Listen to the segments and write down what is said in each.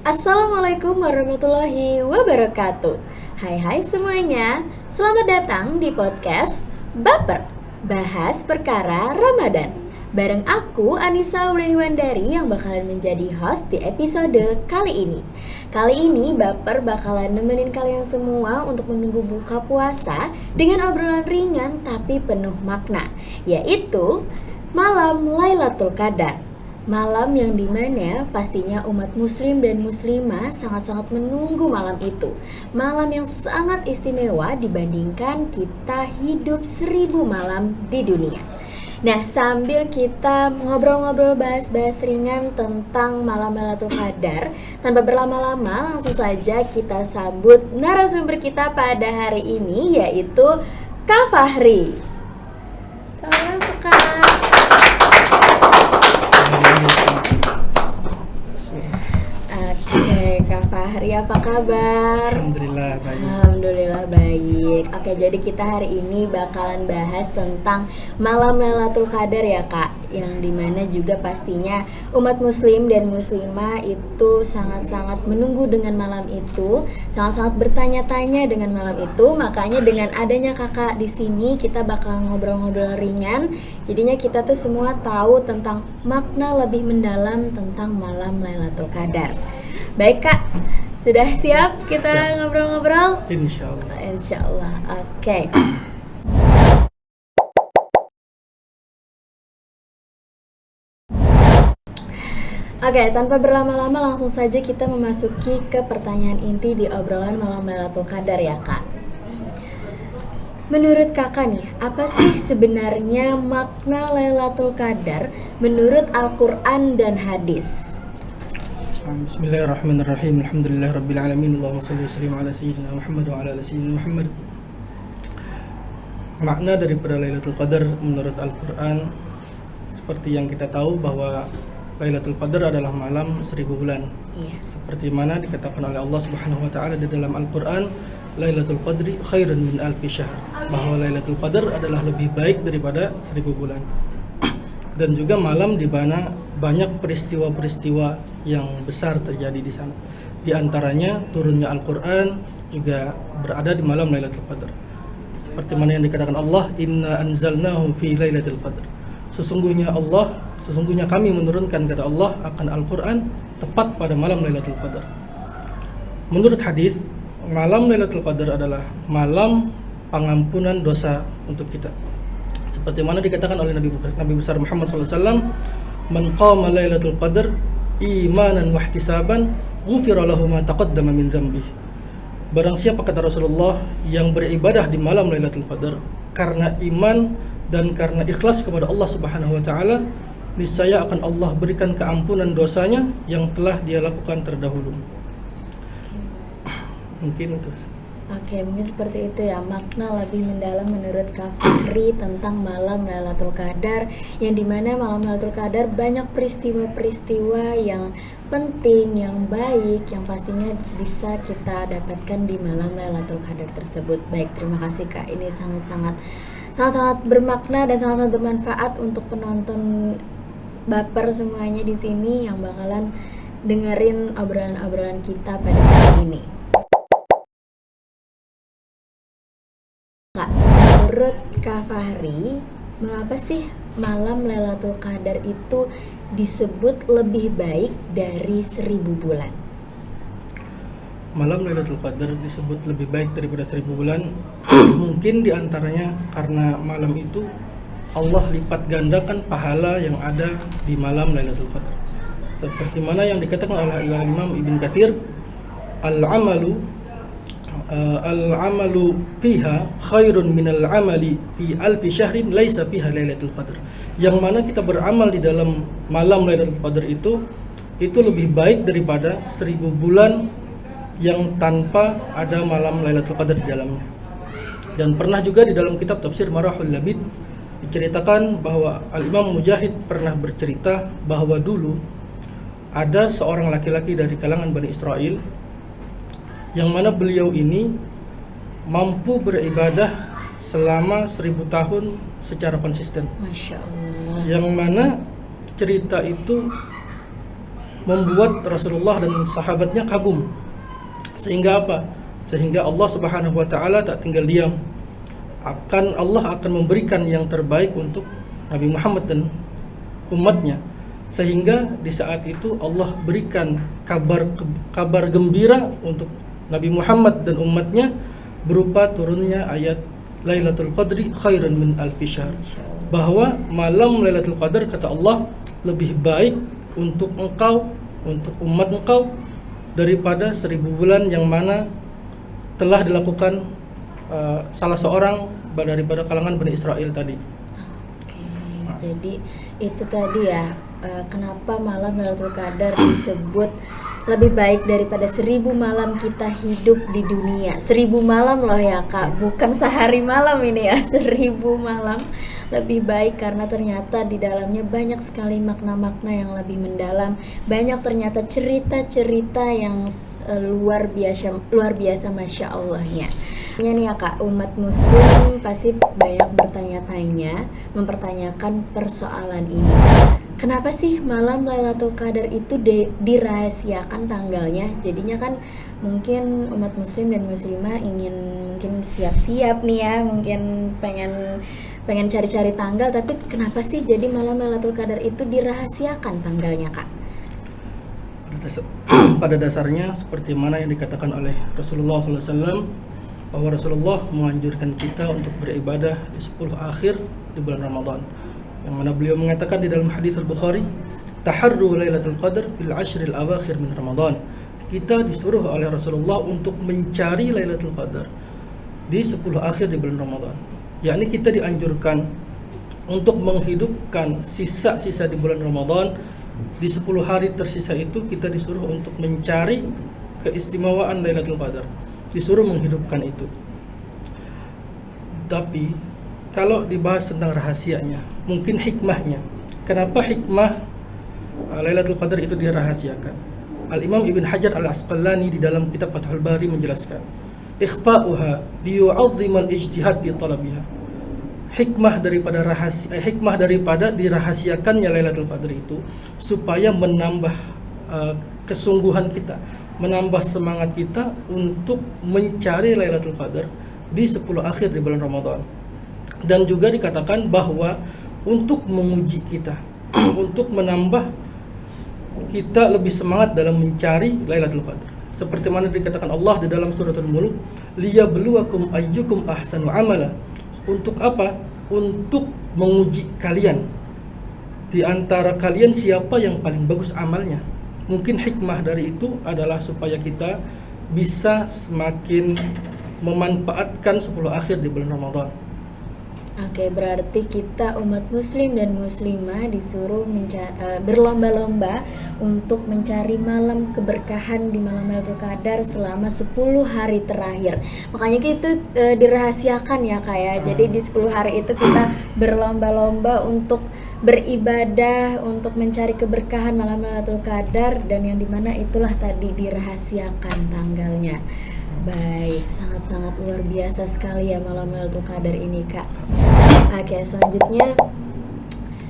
Assalamualaikum warahmatullahi wabarakatuh. Hai semuanya, selamat datang di podcast Baper, bahas perkara Ramadan. Bareng aku Anissa Wulandari yang bakalan menjadi host di episode kali ini. Kali ini Baper bakalan nemenin kalian semua untuk menunggu buka puasa dengan obrolan ringan tapi penuh makna, yaitu malam Lailatul Qadar. Malam yang dimana pastinya umat muslim dan muslimah sangat-sangat menunggu malam itu. Malam yang sangat istimewa dibandingkan kita hidup 1000 malam di dunia. Nah, sambil kita ngobrol-ngobrol bahas-bahas ringan tentang malam Lailatul Qadar, tanpa berlama-lama langsung saja kita sambut narasumber kita pada hari ini, yaitu Kak Fahri. Selamat masuk, Kak. Oke, Kak Fahri, apa kabar? Alhamdulillah baik. Alhamdulillah baik. Oke, jadi kita hari ini bakalan bahas tentang malam Lailatul Qadar ya Kak, yang dimana juga pastinya umat muslim dan muslimah itu sangat-sangat menunggu dengan malam itu, sangat-sangat bertanya-tanya dengan malam itu. Makanya dengan adanya Kakak di sini kita bakal ngobrol-ngobrol ringan. Jadinya kita tuh semua tahu tentang makna lebih mendalam tentang malam Lailatul Qadar. Baik Kak, sudah siap kita ngobrol-ngobrol? Insyaallah. Insyaallah, oke. Oke, tanpa berlama-lama langsung saja kita memasuki ke pertanyaan inti di obrolan malam Lailatul Qadar ya Kak. Menurut Kakak nih, apa sih sebenarnya makna Lailatul Qadar menurut Al-Quran dan hadis? Bismillahirrahmanirrahim. Alhamdulillahirabbil alamin. Allahumma shalli wa sallim ala sayyidina Muhammad wa ala ali sayyidina Muhammad. Makna daripada Lailatul Qadar menurut Al-Qur'an seperti yang kita tahu bahwa Lailatul Qadar adalah malam 1000 bulan. Iya. Seperti mana dikatakan oleh Allah Subhanahu wa taala di dalam Al-Qur'an, Lailatul Qadri khairun min alfi syahr. Bahwa Lailatul Qadar adalah lebih baik daripada 1000 bulan. Dan juga malam di mana banyak peristiwa-peristiwa yang besar terjadi di sana. Di antaranya turunnya Al-Qur'an juga berada di malam Lailatul Qadar. Seperti mana yang dikatakan Allah, "Inna anzalnahu fi Lailatul Qadar." Sesungguhnya kami menurunkan kata Allah akan Al-Qur'an tepat pada malam Lailatul Qadar. Menurut hadis, malam Lailatul Qadar adalah malam pengampunan dosa untuk kita. Seperti mana dikatakan oleh Nabi besar Muhammad SAW, "Man qama Lailatul Qadar imanan wa ihtisaban, ghufira lahu ma taqaddama min dzambihi." Barang siapa, kata Rasulullah, yang beribadah di malam Lailatul Qadar karena iman dan karena ikhlas kepada Allah Subhanahu wa taala, niscaya akan Allah berikan keampunan dosanya yang telah dia lakukan terdahulu. Mungkin itu. Oke, mungkin seperti itu ya, makna lebih mendalam menurut Kak Fahri tentang malam Lailatul Qadar, yang dimana malam Lailatul Qadar banyak peristiwa-peristiwa yang penting, yang baik, yang pastinya bisa kita dapatkan di malam Lailatul Qadar tersebut. Baik, terima kasih Kak, ini sangat-sangat bermakna dan sangat-sangat bermanfaat untuk penonton Baper semuanya di sini yang bakalan dengerin obrolan-obrolan kita pada hari ini. Kak, menurut Kak Fahri, mengapa sih malam Lailatul Qadar itu disebut lebih baik dari 1000 bulan? Malam Lailatul Qadar disebut lebih baik daripada 1000 bulan mungkin diantaranya karena malam itu Allah lipat gandakan pahala yang ada di malam Lailatul Qadar. Seperti mana yang dikatakan oleh Imam Ibn Katsir, Al-amalu fiha khairun minal amali fi alfi syahrin laisa fiha Lailatul Qadar. Yang mana kita beramal di dalam malam Lailatul Qadar itu lebih baik daripada 1000 bulan yang tanpa ada malam Lailatul Qadar di dalamnya. Dan pernah juga di dalam kitab tafsir Marahul Labid diceritakan bahwa Al-Imam Mujahid pernah bercerita bahwa dulu ada seorang laki-laki dari kalangan Bani Israel yang mana beliau ini mampu beribadah selama 1000 tahun secara konsisten. Masya Allah. Yang mana cerita itu membuat Rasulullah dan sahabatnya kagum. Sehingga apa? Sehingga Allah Subhanahu wa taala tak tinggal diam. Allah akan memberikan yang terbaik untuk Nabi Muhammad dan umatnya. Sehingga di saat itu Allah berikan kabar gembira untuk Nabi Muhammad dan umatnya berupa turunnya ayat Lailatul Qadri khairun min alfi syahr. Bahwa malam Lailatul Qadar kata Allah lebih baik untuk engkau, untuk umat engkau daripada 1000 bulan yang mana telah dilakukan salah seorang daripada kalangan Bani Israel tadi. Oke, jadi itu tadi ya, kenapa malam Lailatul Qadar disebut lebih baik daripada 1000 malam kita hidup di dunia. 1000 malam loh ya Kak, bukan sehari malam ini ya, 1000 malam lebih baik karena ternyata di dalamnya banyak sekali makna-makna yang lebih mendalam, banyak ternyata cerita-cerita yang luar biasa Masya Allahnya. Nih ya Kak, umat muslim pasti banyak bertanya-tanya, mempertanyakan persoalan ini. Kenapa sih malam Lailatul Qadar itu dirahasiakan tanggalnya? Jadinya kan mungkin umat muslim dan muslimah ingin mungkin siap-siap nih ya, mungkin pengen cari-cari tanggal, tapi kenapa sih jadi malam Lailatul Qadar itu dirahasiakan tanggalnya Kak? Pada dasarnya seperti mana yang dikatakan oleh Rasulullah SAW, bahwa Rasulullah menganjurkan kita untuk beribadah di 10 akhir di bulan Ramadan, yang mana beliau mengatakan di dalam hadis Al-Bukhari, taharru Lailatul Qadar fil ashril awakhir min Ramadan. Kita disuruh oleh Rasulullah untuk mencari Lailatul Qadar di 10 akhir di bulan Ramadan. Yakni kita dianjurkan untuk menghidupkan sisa-sisa di bulan Ramadan. Di 10 hari tersisa itu kita disuruh untuk mencari keistimewaan Lailatul Qadar, disuruh menghidupkan itu. Tapi kalau dibahas tentang rahasianya, mungkin hikmahnya, kenapa hikmah Lailatul Qadar itu dirahasiakan? Al-Imam Ibn Hajar Al-Asqalani di dalam kitab Fathul Bari menjelaskan, ikhfa'uha liyu'azzimal ijtihad fi talabiha. Hikmah daripada dirahasiakannya Lailatul Qadar itu supaya menambah kesungguhan kita, menambah semangat kita untuk mencari Lailatul Qadar di 10 akhir di bulan Ramadan. Dan juga dikatakan bahwa untuk menguji kita, untuk menambah kita lebih semangat dalam mencari Lailatul Qadar. Seperti mana dikatakan Allah di dalam suratul Mulk, liyabluwakum ayyukum ahsanu amala. Untuk apa? Untuk menguji kalian, di antara kalian siapa yang paling bagus amalnya. Mungkin hikmah dari itu adalah supaya kita bisa semakin memanfaatkan 10 akhir di bulan Ramadan. Oke, berarti kita umat muslim dan muslimah disuruh berlomba-lomba untuk mencari malam keberkahan di malam Lailatul Qadar selama 10 hari terakhir. Makanya itu dirahasiakan ya Kak ya. Jadi di 10 hari itu kita berlomba-lomba untuk beribadah, untuk mencari keberkahan malam Lailatul Qadar, dan yang dimana itulah tadi dirahasiakan tanggalnya. Baik, sangat-sangat luar biasa sekali ya malam Lailatul Qadar ini Kak. Oke, selanjutnya,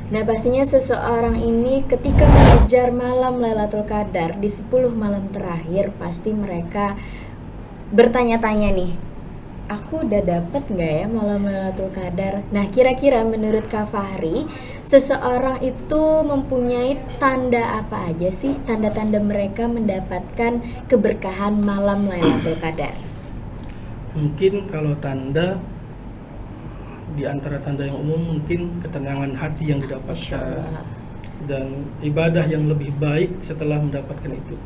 nah pastinya seseorang ini ketika mengejar malam Lailatul Qadar di 10 malam terakhir, pasti mereka bertanya-tanya nih, aku udah dapat nggak ya malam Lailatul Qadar? Nah, kira-kira menurut Kak Fahri, seseorang itu mempunyai tanda apa aja sih, tanda-tanda mereka mendapatkan keberkahan malam Lailatul Qadar? Mungkin kalau tanda, di antara tanda yang umum mungkin ketenangan hati yang didapatkan dan ibadah yang lebih baik setelah mendapatkan itu.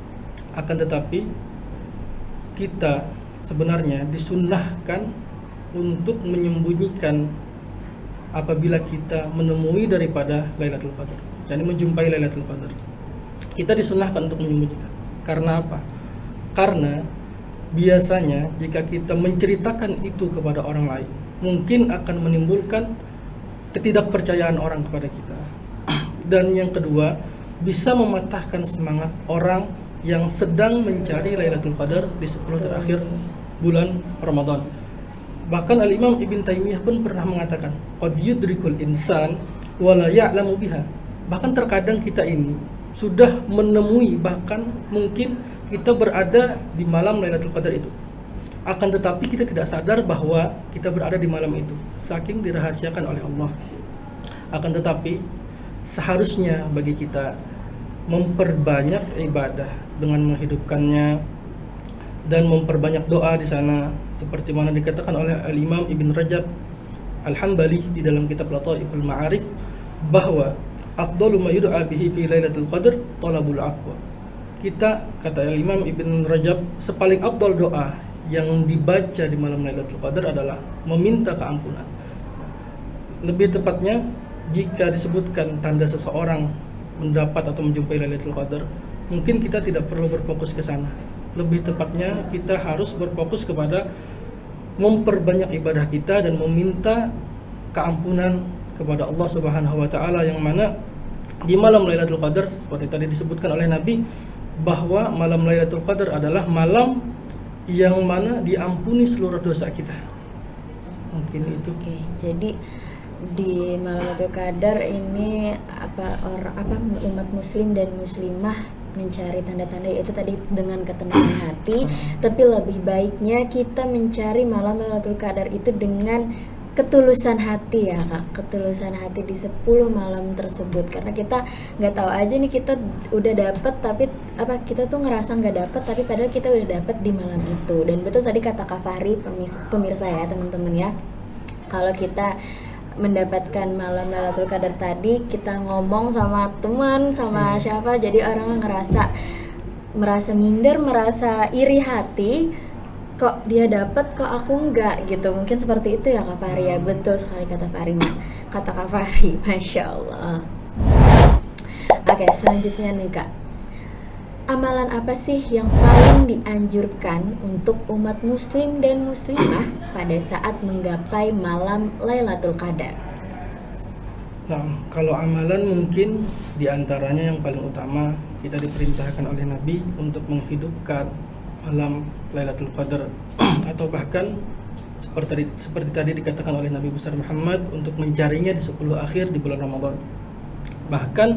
Akan tetapi kita sebenarnya disunnahkan untuk menyembunyikan apabila kita menemui daripada Lailatul Qadar, yakni menjumpai Lailatul Qadar. Kita disunnahkan untuk menyembunyikan. Karena apa? Karena biasanya jika kita menceritakan itu kepada orang lain, mungkin akan menimbulkan ketidakpercayaan orang kepada kita. Dan yang kedua, bisa mematahkan semangat orang yang sedang mencari Lailatul Qadar di 10 terakhir bulan Ramadan. Bahkan Al-Imam Ibn Taimiyah pun pernah mengatakan, qad yudrikul insan wa la ya'lamu biha. Bahkan terkadang kita ini sudah menemui, bahkan mungkin kita berada di malam Lailatul Qadar itu. Akan tetapi kita tidak sadar bahwa kita berada di malam itu, saking dirahasiakan oleh Allah. Akan tetapi seharusnya bagi kita memperbanyak ibadah dengan menghidupkannya dan memperbanyak doa di sana, seperti mana dikatakan oleh Al-Imam Ibn Rajab Al-Hambali di dalam kitab Lataiful Ma'arif, bahwa afdalu ma yud'a bihi fi Lailatul Qadar talabul afwa. Kita, kata Imam Ibn Rajab, sepaling afdal doa yang dibaca di malam Lailatul Qadar adalah meminta keampunan. Lebih tepatnya, jika disebutkan tanda seseorang mendapat atau menjumpai Lailatul Qadar, mungkin kita tidak perlu berfokus ke sana. Lebih tepatnya kita harus berfokus kepada memperbanyak ibadah kita dan meminta keampunan kepada Allah Subhanahu wa taala, yang mana di malam Lailatul Qadar seperti tadi disebutkan oleh Nabi bahwa malam Lailatul Qadar adalah malam yang mana diampuni seluruh dosa kita. Mungkin itu. Oke, jadi di malam Lailatul Qadar ini umat muslim dan muslimah mencari tanda-tanda, yaitu tadi dengan ketenangan hati, tapi lebih baiknya kita mencari malam Lailatul Qadar itu dengan ketulusan hati ya Kak, ketulusan hati di 10 malam tersebut, karena kita nggak tahu aja nih kita udah dapet tapi kita tuh ngerasa nggak dapet, tapi padahal kita udah dapet di malam itu. Dan betul tadi kata Kak Fahri, pemirsa ya teman-teman ya, kalau kita mendapatkan malam Lailatul Qadar tadi, kita ngomong sama teman, sama siapa, jadi orang merasa minder, merasa iri hati, kok dia dapat kok aku enggak gitu. Mungkin seperti itu ya Kak Fahri ya. Betul sekali kata Kak Fahri, Masya Allah. Oke, selanjutnya nih Kak, amalan apa sih yang paling dianjurkan untuk umat muslim dan muslimah pada saat menggapai malam Lailatul Qadar? Nah, kalau amalan mungkin diantaranya yang paling utama, kita diperintahkan oleh Nabi untuk menghidupkan malam Lailatul Qadar atau bahkan seperti tadi dikatakan oleh Nabi besar Muhammad untuk mencarinya di 10 akhir di bulan Ramadan. Bahkan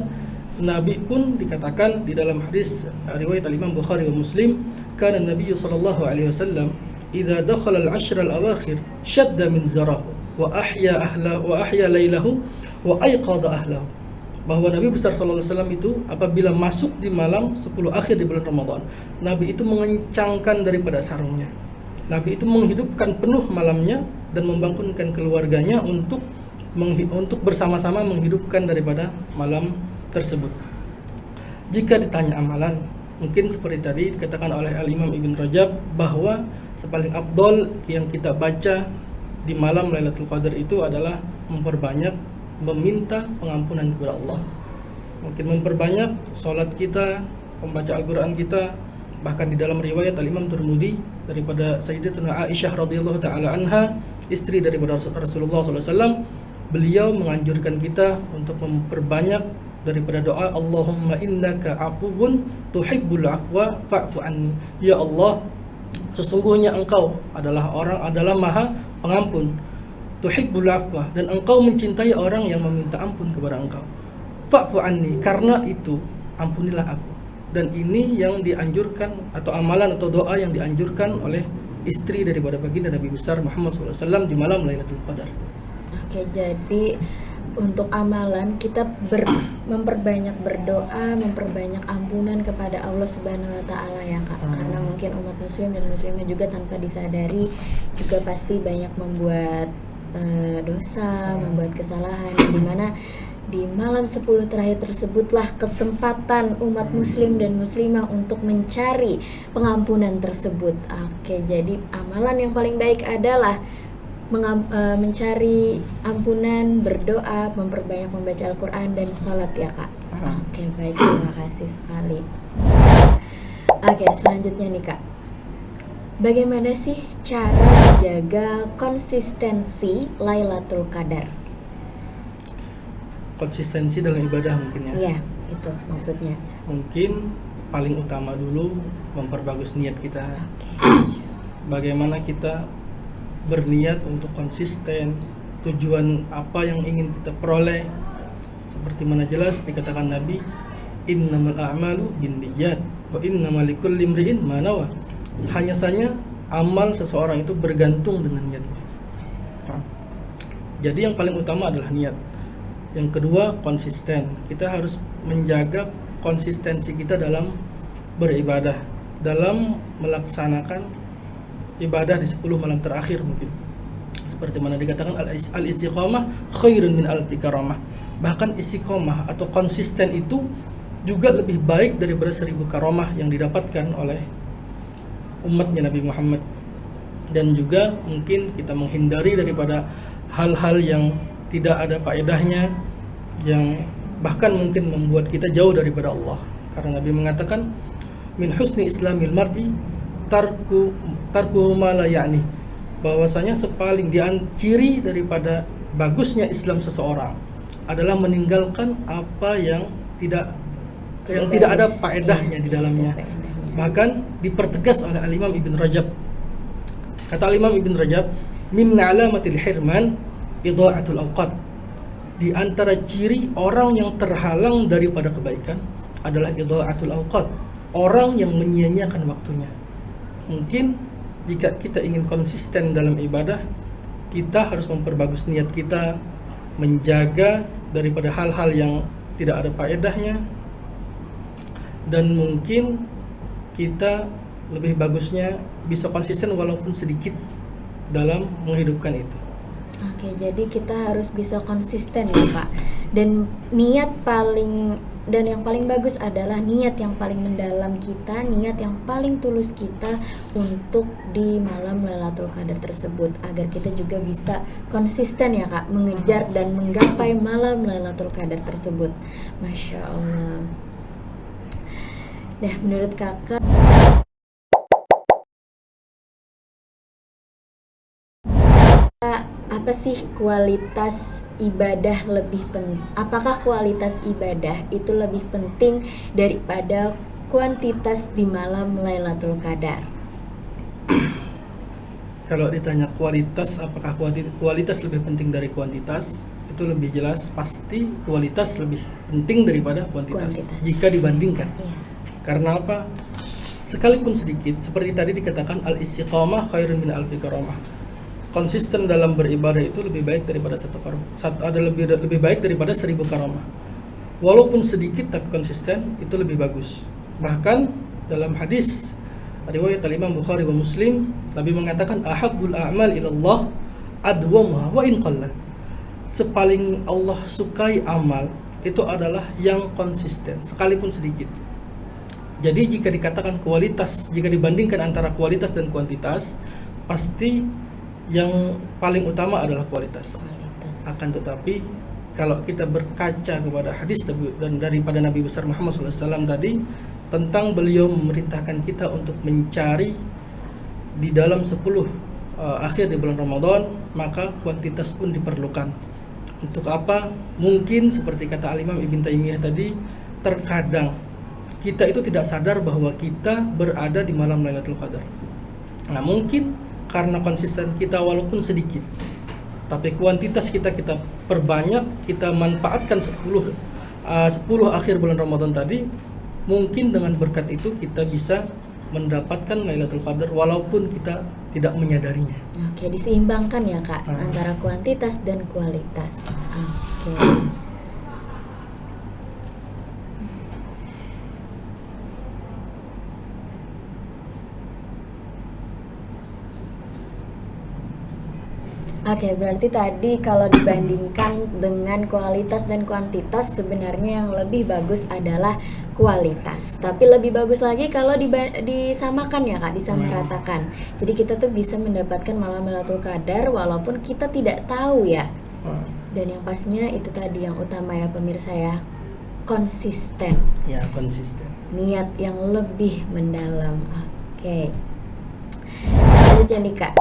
Nabi pun dikatakan di dalam hadis riwayat Imam Bukhari wa Muslim, kana Nabi sallallahu alaihi wasallam idza dakhala al-ashr al-awakhir shadda min zarahu wa ahya lailahu wa ayqadha ahlahu. Bahwa Nabi besar sallallahu alaihi wasallam itu apabila masuk di malam 10 akhir di bulan Ramadan, Nabi itu mengencangkan daripada sarungnya. Nabi itu menghidupkan penuh malamnya dan membangunkan keluarganya untuk bersama-sama menghidupkan daripada malam tersebut. Jika ditanya amalan, mungkin seperti tadi dikatakan oleh Al-Imam Ibn Rajab bahwa sepaling afdol yang kita baca di malam Lailatul Qadar itu adalah memperbanyak meminta pengampunan kepada Allah. Mungkin memperbanyak sholat kita, membaca Al-Quran kita. Bahkan di dalam riwayat Al-Imam Tirmidzi daripada Sayyidatuna Aisyah radhiyallahu taala anha, istri daripada Rasulullah SAW, beliau menganjurkan kita untuk memperbanyak daripada doa Allahumma innaka afuwun tuhibbul afwa fa'fu anni. Ya Allah, sesungguhnya Engkau adalah Maha Pengampun, tuhibbul afwa, dan Engkau mencintai orang yang meminta ampun kepada Engkau. Fa'fu anni, karena itu ampunilah aku. Dan ini yang dianjurkan atau amalan atau doa yang dianjurkan oleh istri daripada baginda Nabi besar Muhammad SAW di malam Lailatul Qadar. Oke, jadi untuk amalan kita memperbanyak berdoa, memperbanyak ampunan kepada Allah Subhanahu wa taala ya Kak. Karena mungkin umat muslim dan muslimah juga tanpa disadari juga pasti banyak membuat dosa, membuat kesalahan, di mana di malam 10 terakhir tersebutlah kesempatan umat muslim dan muslimah untuk mencari pengampunan tersebut. Oke, jadi amalan yang paling baik adalah mencari ampunan, berdoa, memperbanyak membaca Al-Quran dan sholat ya Kak. Oke, baik, terima kasih sekali. Oke, selanjutnya nih Kak, bagaimana sih cara menjaga konsistensi Lailatul Qadar? Konsistensi dalam ibadah mungkin ya? Iya, itu maksudnya. Mungkin paling utama dulu memperbagus niat kita. Bagaimana kita berniat untuk konsisten, tujuan apa yang ingin kita peroleh. Seperti mana jelas dikatakan Nabi, innamal a'malu binniyat wa innamal likulli imri'in ma nawa. Hanya saja amal seseorang itu bergantung dengan niatnya. Nah, jadi yang paling utama adalah niat. Yang kedua, konsisten. Kita harus menjaga konsistensi kita dalam beribadah, dalam melaksanakan ibadah di 10 malam terakhir mungkin. Seperti mana dikatakan al-istiqamah khairun min alfi karamah. Bahkan istiqamah atau konsisten itu juga lebih baik daripada 1000 karamah yang didapatkan oleh umatnya Nabi Muhammad. Dan juga mungkin kita menghindari daripada hal-hal yang tidak ada faedahnya, yang bahkan mungkin membuat kita jauh daripada Allah. Karena Nabi mengatakan min husni islamil mar'i tarku ma la ya'ni, bahwasanya sepaling ciri daripada bagusnya Islam seseorang adalah meninggalkan apa yang tidak ada faedahnya di dalamnya. Bahkan dipertegas oleh Al-Imam Ibn Rajab. Kata Al-Imam Ibn Rajab, min alamatil hirman idha'atul awqat. Di antara ciri orang yang terhalang daripada kebaikan adalah idha'atul awqat, orang yang menyia-nyiakan waktunya. Mungkin jika kita ingin konsisten dalam ibadah, kita harus memperbagus niat kita, menjaga daripada hal-hal yang tidak ada faedahnya, dan mungkin kita lebih bagusnya bisa konsisten walaupun sedikit dalam menghidupkan itu. Oke, jadi kita harus bisa konsisten ya Pak. Dan yang paling bagus adalah niat yang paling mendalam kita, niat yang paling tulus kita untuk di malam Lailatul Qadar tersebut, agar kita juga bisa konsisten ya Kak, mengejar dan menggapai malam Lailatul Qadar tersebut. Masya Allah. Nah, menurut Kakak, apa sih kualitas ibadah lebih penting? Apakah kualitas ibadah itu lebih penting daripada kuantitas di malam Lailatul Qadar? Kalau ditanya kualitas, apakah kualitas lebih penting dari kuantitas? Itu lebih jelas pasti kualitas lebih penting daripada kuantitas. Jika dibandingkan. Iya. Karena apa? Sekalipun sedikit, seperti tadi dikatakan al-istiqamah khairun min alfi karamah. Konsisten dalam beribadah itu lebih baik daripada lebih baik daripada 1000 karamah. Walaupun sedikit tapi konsisten itu lebih bagus. Bahkan dalam hadis riwayat Imam Bukhari wa Muslim, Nabi mengatakan ahabbul a'mal ilallah adwamuha wa in qalla. Sepaling Allah sukai amal itu adalah yang konsisten sekalipun sedikit. Jadi jika dikatakan kualitas, jika dibandingkan antara kualitas dan kuantitas, pasti yang paling utama adalah kualitas. Akan tetapi kalau kita berkaca kepada hadis dan daripada Nabi besar Muhammad SAW tadi, tentang beliau memerintahkan kita untuk mencari di dalam 10 akhir di bulan Ramadan, maka kuantitas pun diperlukan. Untuk apa? Mungkin seperti kata Al-Imam Ibn Taimiyah tadi, terkadang kita itu tidak sadar bahwa kita berada di malam Lailatul Qadar. Nah, mungkin karena konsisten kita walaupun sedikit, tapi kuantitas kita perbanyak, kita manfaatkan 10 akhir bulan Ramadan tadi, mungkin dengan berkat itu kita bisa mendapatkan Lailatul Qadar walaupun kita tidak menyadarinya. Oke, diseimbangkan ya Kak, antara kuantitas dan kualitas. Oke. Oke, berarti tadi kalau dibandingkan dengan kualitas dan kuantitas, sebenarnya yang lebih bagus adalah kualitas. Tapi lebih bagus lagi kalau disamakan ya Kak, disamaratakan. Jadi kita tuh bisa mendapatkan malam Lailatul Qadar walaupun kita tidak tahu ya. Dan yang pastinya itu tadi yang utama ya pemirsa ya, konsisten. Ya, konsisten. Niat yang lebih mendalam. Oke. Lanjut nih Kak.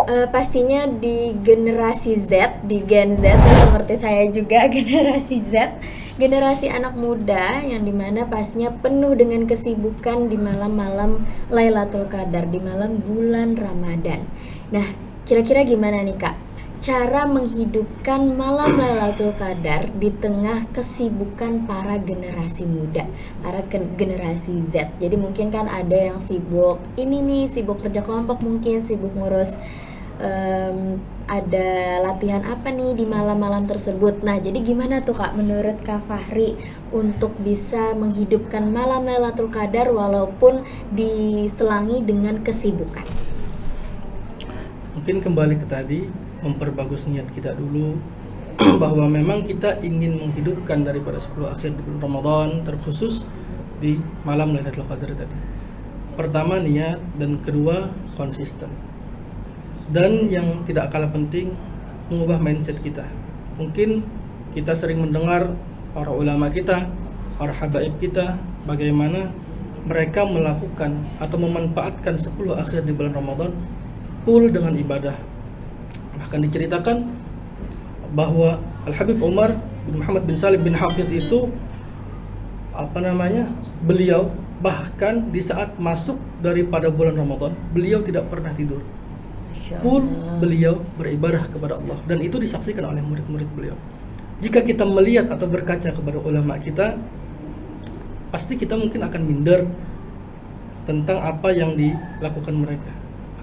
Pastinya di generasi Z, di Gen Z, seperti saya juga generasi Z, generasi anak muda yang dimana pastinya penuh dengan kesibukan di malam-malam Lailatul Qadar, di malam bulan Ramadan. Nah, kira-kira gimana nih Kak? cara menghidupkan malam Lailatul Qadar di tengah kesibukan para generasi muda, para generasi Z. Jadi mungkin kan ada yang sibuk ini nih, sibuk kerja kelompok, mungkin sibuk ngurus ada latihan apa nih di malam-malam tersebut. Nah, jadi gimana tuh Kak menurut Kak Fahri untuk bisa menghidupkan malam Lailatul Qadar walaupun diselangi dengan kesibukan? Mungkin kembali ke tadi, memperbagus niat kita dulu bahwa memang kita ingin menghidupkan daripada 10 akhir di bulan Ramadan, terkhusus di malam Lailatul Qadar tadi. Pertama niat, dan kedua konsisten. Dan yang tidak kalah penting, mengubah mindset kita. Mungkin kita sering mendengar para ulama kita, para habaib kita, bagaimana mereka melakukan atau memanfaatkan 10 akhir di bulan Ramadan full dengan ibadah. Bahkan diceritakan bahwa Al-Habib Umar bin Muhammad bin Salim bin Hafidh itu beliau bahkan di saat masuk daripada bulan Ramadan, beliau tidak pernah tidur. Full beliau beribadah kepada Allah, dan itu disaksikan oleh murid-murid beliau. Jika kita melihat atau berkaca kepada ulama kita, pasti kita mungkin akan minder tentang apa yang dilakukan mereka.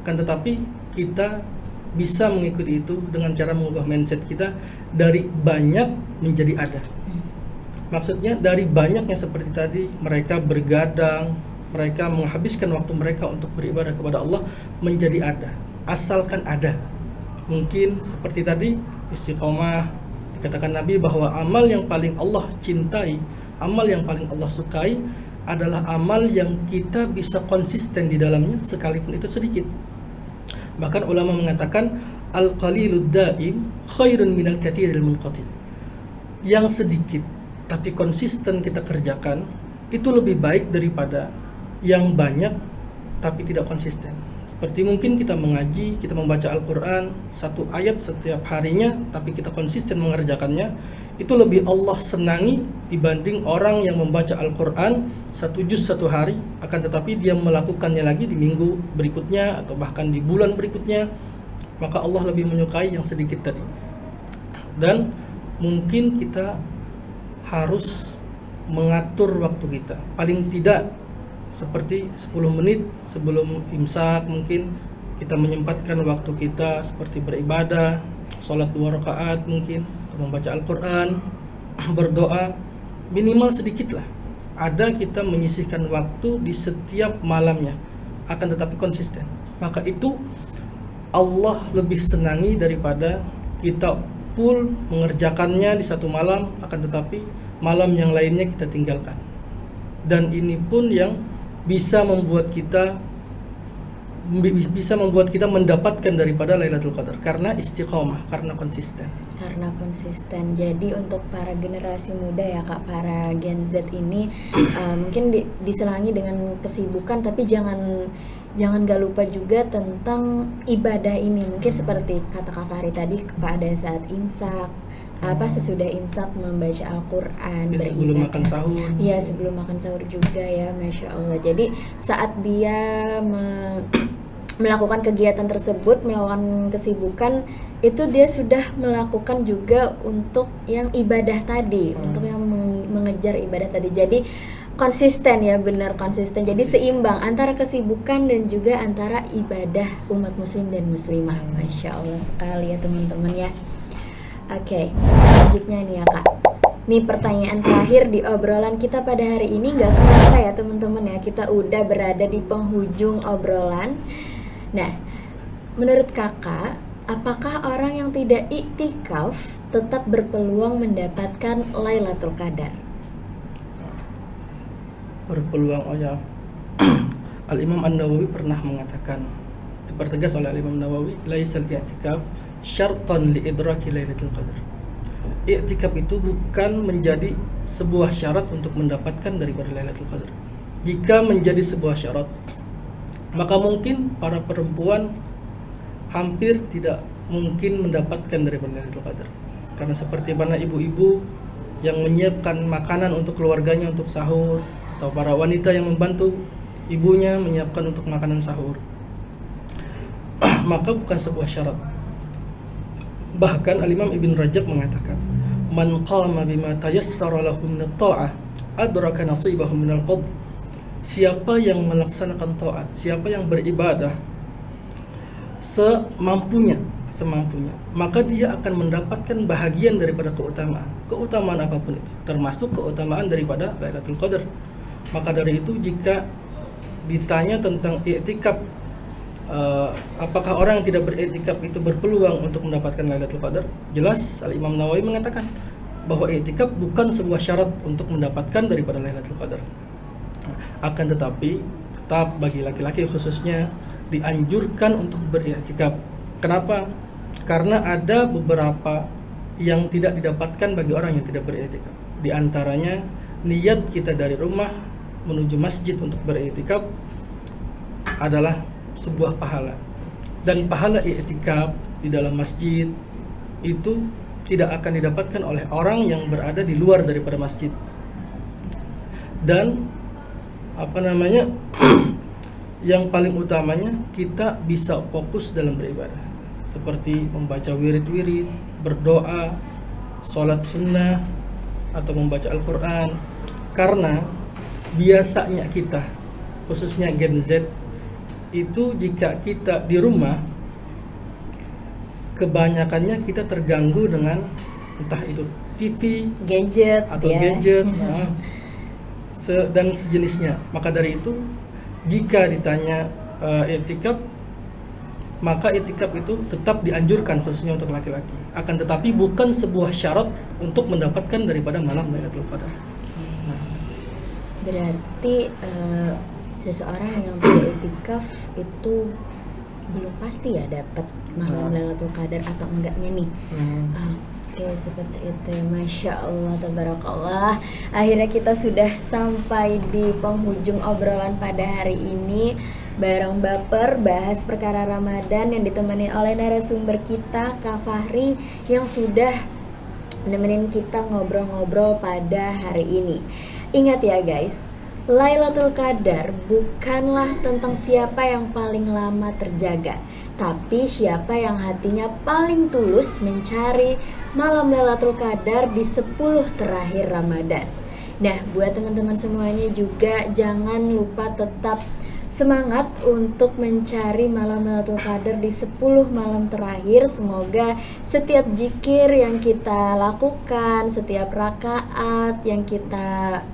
Akan tetapi kita bisa mengikuti itu dengan cara mengubah mindset kita dari banyak menjadi ada. Maksudnya dari banyaknya seperti tadi, mereka bergadang, mereka menghabiskan waktu mereka untuk beribadah kepada Allah, menjadi ada. Asalkan ada. Mungkin seperti tadi, istiqomah, dikatakan Nabi bahwa amal yang paling Allah cintai, amal yang paling Allah sukai adalah amal yang kita bisa konsisten di dalamnya sekalipun itu sedikit. Bahkan ulama mengatakan al-qalilud daim khairun minal katsiril munqati. Yang sedikit tapi konsisten kita kerjakan itu lebih baik daripada yang banyak tapi tidak konsisten. Seperti mungkin kita mengaji, kita membaca Al-Quran 1 ayat setiap harinya, tapi kita konsisten mengerjakannya, itu lebih Allah senangi dibanding orang yang membaca Al-Quran 1 juz 1 hari, akan tetapi dia melakukannya lagi di minggu berikutnya atau bahkan di bulan berikutnya. Maka Allah lebih menyukai yang sedikit tadi. Dan mungkin kita harus mengatur waktu kita, paling tidak seperti 10 menit sebelum imsak mungkin kita menyempatkan waktu kita seperti beribadah, sholat 2 rakaat mungkin, atau membaca Al-Quran, berdoa, minimal sedikit lah. Ada kita menyisihkan waktu di setiap malamnya, akan tetapi konsisten. Maka itu Allah lebih senangi daripada kita full mengerjakannya di satu malam, akan tetapi malam yang lainnya kita tinggalkan. Dan ini pun yang bisa membuat kita mendapatkan daripada Lailatul Qadar karena istiqomah, karena konsisten. Jadi untuk para generasi muda ya Kak, para Gen Z ini mungkin diselangi dengan kesibukan, tapi jangan gak lupa juga tentang ibadah ini. Mungkin seperti kata Kak Fahri tadi, pada saat imsak, sesudah imsak membaca Al-Quran, beribadah sebelum makan sahur. Iya, sebelum makan sahur juga ya, Masya Allah. Jadi saat dia melakukan kegiatan tersebut, melakukan kesibukan, itu dia sudah melakukan juga untuk yang ibadah tadi, untuk yang mengejar ibadah tadi. Jadi konsisten ya, benar konsisten. Jadi seimbang antara kesibukan dan juga antara ibadah umat muslim dan muslimah. Masya Allah sekali ya teman-teman ya. Oke, selanjutnya nih ya Kak. Nih pertanyaan terakhir di obrolan kita pada hari ini. Gak kerasa ya teman-teman ya, kita udah berada di penghujung obrolan. Nah, menurut Kakak, apakah orang yang tidak iktikaf tetap berpeluang mendapatkan Lailatul Qadar? Berpeluang, oh ya. Al-Imam An-Nawawi pernah mengatakan, dipertegas oleh Al-Imam Nawawi, laisal i'tikaf syartan li idraki Lailatul Qadar. I'tikaf itu bukan menjadi sebuah syarat untuk mendapatkan daripada Lailatul Qadar. Jika menjadi sebuah syarat, maka mungkin para perempuan hampir tidak mungkin mendapatkan daripada Lailatul Qadar. Karena seperti mana ibu-ibu yang menyiapkan makanan untuk keluarganya untuk sahur, atau para wanita yang membantu ibunya menyiapkan untuk makanan sahur, maka bukan sebuah syarat. Bahkan Al-Imam Ibn Rajab mengatakan, "Man qama bima tayassara lahu min at-ta'ah adraka nasibahu min al-fadl." Siapa yang melaksanakan taat, siapa yang beribadah semampunya, maka dia akan mendapatkan bahagian daripada keutamaan apapun itu, termasuk keutamaan daripada Lailatul Qadar. Maka dari itu, jika ditanya tentang i'tikaf, apakah orang yang tidak beriktikaf itu berpeluang untuk mendapatkan Lailatul Qadar? Jelas Al-Imam Nawawi mengatakan bahwa i'tikaf bukan sebuah syarat untuk mendapatkan daripada Lailatul Qadar. Akan tetapi tetap bagi laki-laki khususnya dianjurkan untuk beriktikaf. Kenapa? Karena ada beberapa yang tidak didapatkan bagi orang yang tidak beriktikaf. Di antaranya niat kita dari rumah menuju masjid untuk beriktikaf adalah sebuah pahala. Dan pahala i'tikaf di dalam masjid itu tidak akan didapatkan oleh orang yang berada di luar daripada masjid. Dan yang paling utamanya kita bisa fokus dalam beribadah, seperti membaca wirid-wirid, berdoa, sholat sunnah, atau membaca Al-Quran. Karena biasanya kita, khususnya Gen Z, itu jika kita di rumah, kebanyakannya kita terganggu dengan entah itu TV, gadget, atau gadget, dan sejenisnya. Maka dari itu, jika ditanya i'tikaf, maka i'tikaf itu tetap dianjurkan khususnya untuk laki-laki. Akan tetapi bukan sebuah syarat untuk mendapatkan daripada malam Lailatul Qadar. Berarti seseorang yang beriktikaf itu belum pasti ya dapat malam Lailatul Qadar atau enggaknya nih. Oke, seperti itu. Masya Allah, tabarakallah. Akhirnya kita sudah sampai di penghujung obrolan pada hari ini bareng Baper, bahas perkara Ramadan, yang ditemani oleh narasumber kita Kak Fahri yang sudah nemenin kita ngobrol-ngobrol pada hari ini. Ingat ya guys, Lailatul Qadar bukanlah tentang siapa yang paling lama terjaga, tapi siapa yang hatinya paling tulus mencari malam Lailatul Qadar di 10 terakhir Ramadan. Nah, buat teman-teman semuanya juga jangan lupa tetap semangat untuk mencari malam Lailatul Qadar di 10 malam terakhir. Semoga setiap zikir yang kita lakukan, setiap rakaat yang kita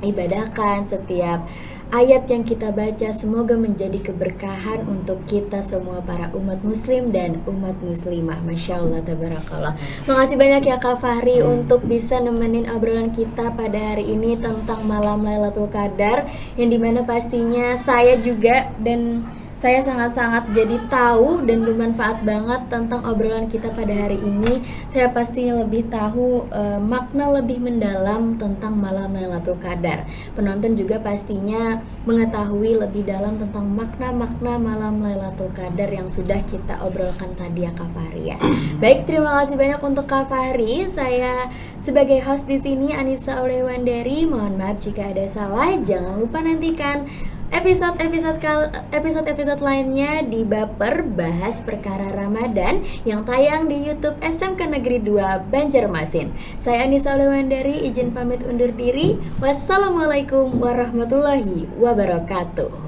ibadahkan, setiap ayat yang kita baca, semoga menjadi keberkahan untuk kita semua para umat muslim dan umat muslimah. Masya Allah, tabarakallah. Makasih banyak ya Kak Fahri untuk bisa nemenin obrolan kita pada hari ini tentang malam Lailatul Qadar, yang dimana pastinya saya juga dan saya sangat-sangat jadi tahu dan bermanfaat banget tentang obrolan kita pada hari ini. Saya pastinya lebih tahu makna lebih mendalam tentang malam Lailatul Qadar. Penonton juga pastinya mengetahui lebih dalam tentang makna-makna malam Lailatul Qadar yang sudah kita obrolkan tadi ya Kak Fahri ya. Baik, terima kasih banyak untuk Kak Fahri. Saya sebagai host di sini Anissa Olewandari. Mohon maaf jika ada salah. Jangan lupa nantikan episode lainnya di Baper, bahas perkara Ramadan, yang tayang di YouTube SMK Negeri 2 Banjarmasin. Saya Anissa Olewandari izin pamit undur diri. Wassalamualaikum warahmatullahi wabarakatuh.